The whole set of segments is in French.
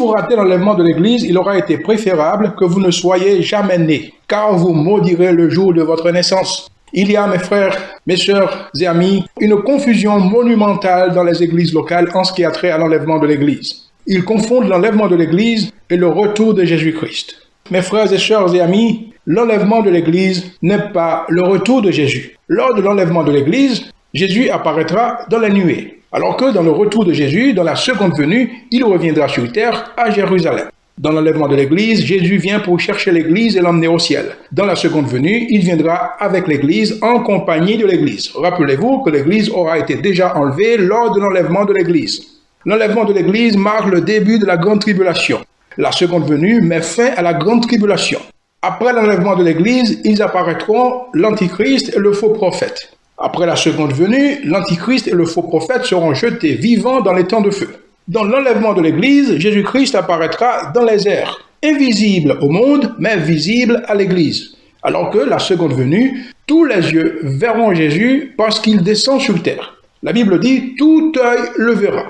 vous ratez l'enlèvement de l'Église, il aura été préférable que vous ne soyez jamais nés, car vous maudirez le jour de votre naissance. Il y a, mes frères, mes sœurs et amis, une confusion monumentale dans les églises locales en ce qui a trait à l'enlèvement de l'Église. Ils confondent l'enlèvement de l'Église et le retour de Jésus-Christ. Mes frères et sœurs et amis, l'enlèvement de l'Église n'est pas le retour de Jésus. Lors de l'enlèvement de l'Église, Jésus apparaîtra dans la nuée, alors que dans le retour de Jésus, dans la seconde venue, il reviendra sur terre à Jérusalem. Dans l'enlèvement de l'Église, Jésus vient pour chercher l'Église et l'emmener au ciel. Dans la seconde venue, il viendra avec l'Église en compagnie de l'Église. Rappelez-vous que l'Église aura été déjà enlevée lors de l'enlèvement de l'Église. L'enlèvement de l'Église marque le début de la grande tribulation. La seconde venue met fin à la grande tribulation. Après l'enlèvement de l'Église, ils apparaîtront l'Antichrist et le faux prophète. Après la seconde venue, l'Antichrist et le faux prophète seront jetés vivants dans les temps de feu. Dans l'enlèvement de l'Église, Jésus-Christ apparaîtra dans les airs, invisible au monde, mais visible à l'Église. Alors que la seconde venue, tous les yeux verront Jésus parce qu'il descend sur terre. La Bible dit « tout œil le verra ».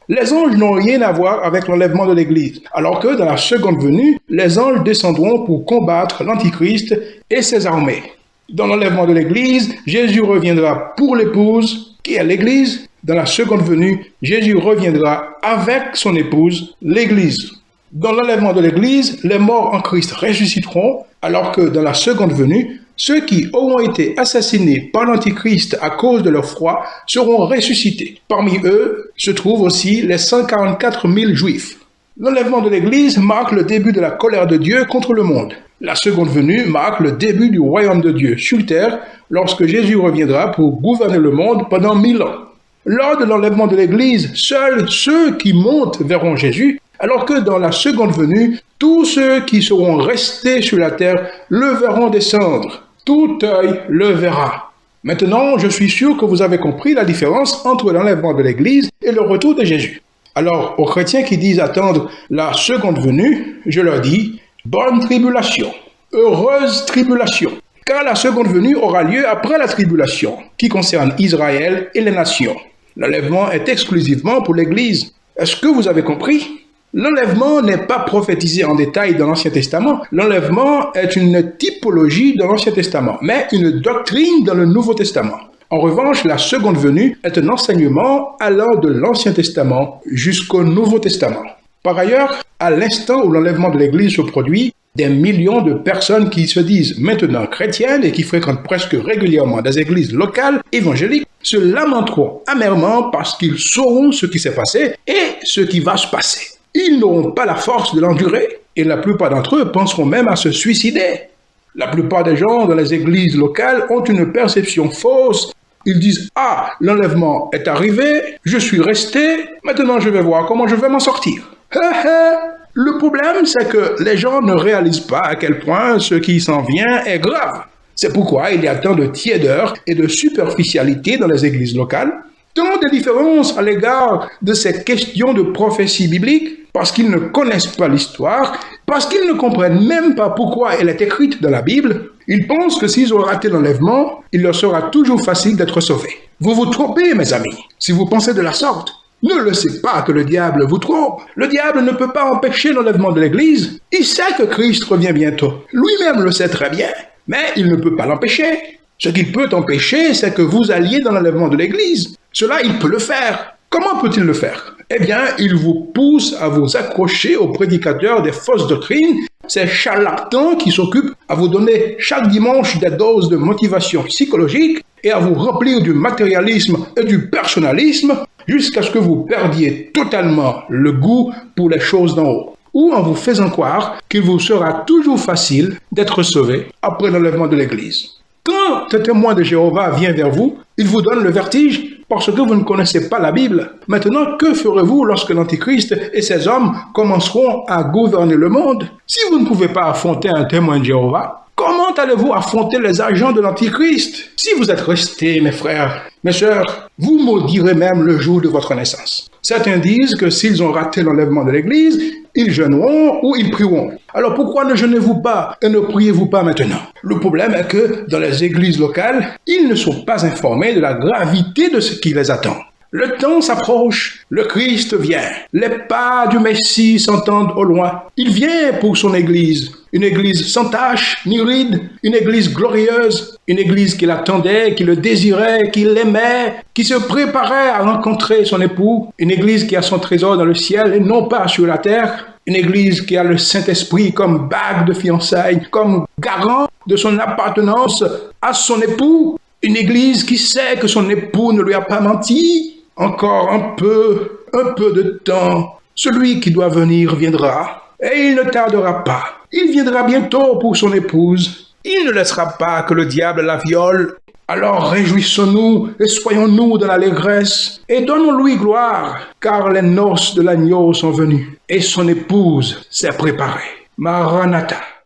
Les anges n'ont rien à voir avec l'enlèvement de l'Église, alors que dans la seconde venue, les anges descendront pour combattre l'Antichrist et ses armées. Dans l'enlèvement de l'Église, Jésus reviendra pour l'épouse, qui est l'Église. Dans la seconde venue, Jésus reviendra avec son épouse, l'Église. Dans l'enlèvement de l'Église, les morts en Christ ressusciteront, alors que dans la seconde venue, ceux qui auront été assassinés par l'Antichrist à cause de leur foi seront ressuscités. Parmi eux se trouvent aussi les 144 000 Juifs. L'enlèvement de l'Église marque le début de la colère de Dieu contre le monde. La seconde venue marque le début du royaume de Dieu sur terre lorsque Jésus reviendra pour gouverner le monde pendant 1000 ans. Lors de l'enlèvement de l'Église, seuls ceux qui montent verront Jésus, alors que dans la seconde venue, tous ceux qui seront restés sur la terre le verront descendre. Tout œil le verra. Maintenant, je suis sûr que vous avez compris la différence entre l'enlèvement de l'Église et le retour de Jésus. Alors, aux chrétiens qui disent attendre la seconde venue, je leur dis, bonne tribulation, heureuse tribulation, car la seconde venue aura lieu après la tribulation, qui concerne Israël et les nations. L'enlèvement est exclusivement pour l'Église. Est-ce que vous avez compris? L'enlèvement n'est pas prophétisé en détail dans l'Ancien Testament. L'enlèvement est une typologie dans l'Ancien Testament, mais une doctrine dans le Nouveau Testament. En revanche, la seconde venue est un enseignement allant de l'Ancien Testament jusqu'au Nouveau Testament. Par ailleurs, à l'instant où l'enlèvement de l'Église se produit, des millions de personnes qui se disent maintenant chrétiennes et qui fréquentent presque régulièrement des églises locales évangéliques se lamenteront amèrement parce qu'ils sauront ce qui s'est passé et ce qui va se passer. Ils n'auront pas la force de l'endurer et la plupart d'entre eux penseront même à se suicider. La plupart des gens dans les églises locales ont une perception fausse. Ils disent « Ah, l'enlèvement est arrivé, je suis resté, maintenant je vais voir comment je vais m'en sortir. » Le problème, c'est que les gens ne réalisent pas à quel point ce qui s'en vient est grave. C'est pourquoi il y a tant de tiédeur et de superficialité dans les églises locales, tant de différences à l'égard de ces questions de prophétie biblique, parce qu'ils ne connaissent pas l'histoire, parce qu'ils ne comprennent même pas pourquoi elle est écrite dans la Bible. Ils pensent que s'ils ont raté l'enlèvement, il leur sera toujours facile d'être sauvés. Vous vous trompez, mes amis, si vous pensez de la sorte. Ne laissez pas que le diable vous trompe. Le diable ne peut pas empêcher l'enlèvement de l'Église. Il sait que Christ revient bientôt. Lui-même le sait très bien, mais il ne peut pas l'empêcher. Ce qu'il peut empêcher, c'est que vous alliez dans l'enlèvement de l'Église. Cela, il peut le faire. Comment peut-il le faire? Eh bien, il vous pousse à vous accrocher aux prédicateurs des fausses doctrines, ces charlatans qui s'occupent à vous donner chaque dimanche des doses de motivation psychologique et à vous remplir du matérialisme et du personnalisme jusqu'à ce que vous perdiez totalement le goût pour les choses d'en haut, ou en vous faisant croire qu'il vous sera toujours facile d'être sauvé après l'enlèvement de l'Église. Quand un témoin de Jéhovah vient vers vous, il vous donne le vertige parce que vous ne connaissez pas la Bible. Maintenant, que ferez-vous lorsque l'Antichrist et ses hommes commenceront à gouverner le monde? Si vous ne pouvez pas affronter un témoin de Jéhovah, comment allez-vous affronter les agents de l'Antichrist? Si vous êtes restés, mes frères, mes sœurs, vous maudirez même le jour de votre naissance. Certains disent que s'ils ont raté l'enlèvement de l'Église, ils jeûneront ou ils prieront. Alors pourquoi ne jeûnez-vous pas et ne priez-vous pas maintenant? Le problème est que dans les églises locales, ils ne sont pas informés de la gravité de ce qui les attend. Le temps s'approche, le Christ vient, les pas du Messie s'entendent au loin. Il vient pour son Église, une Église sans tache ni ride, une Église glorieuse, une Église qu'il attendait, qui le désirait, qui l'aimait, qui se préparait à rencontrer son époux, une Église qui a son trésor dans le ciel et non pas sur la terre, une Église qui a le Saint-Esprit comme bague de fiançailles, comme garant de son appartenance à son époux, une Église qui sait que son époux ne lui a pas menti. Encore un peu de temps. Celui qui doit venir viendra, et il ne tardera pas. Il viendra bientôt pour son épouse. Il ne laissera pas que le diable la viole. Alors réjouissons-nous et soyons-nous dans l'allégresse, et donnons-lui gloire, car les noces de l'agneau sont venues, et son épouse s'est préparée. Maranatha.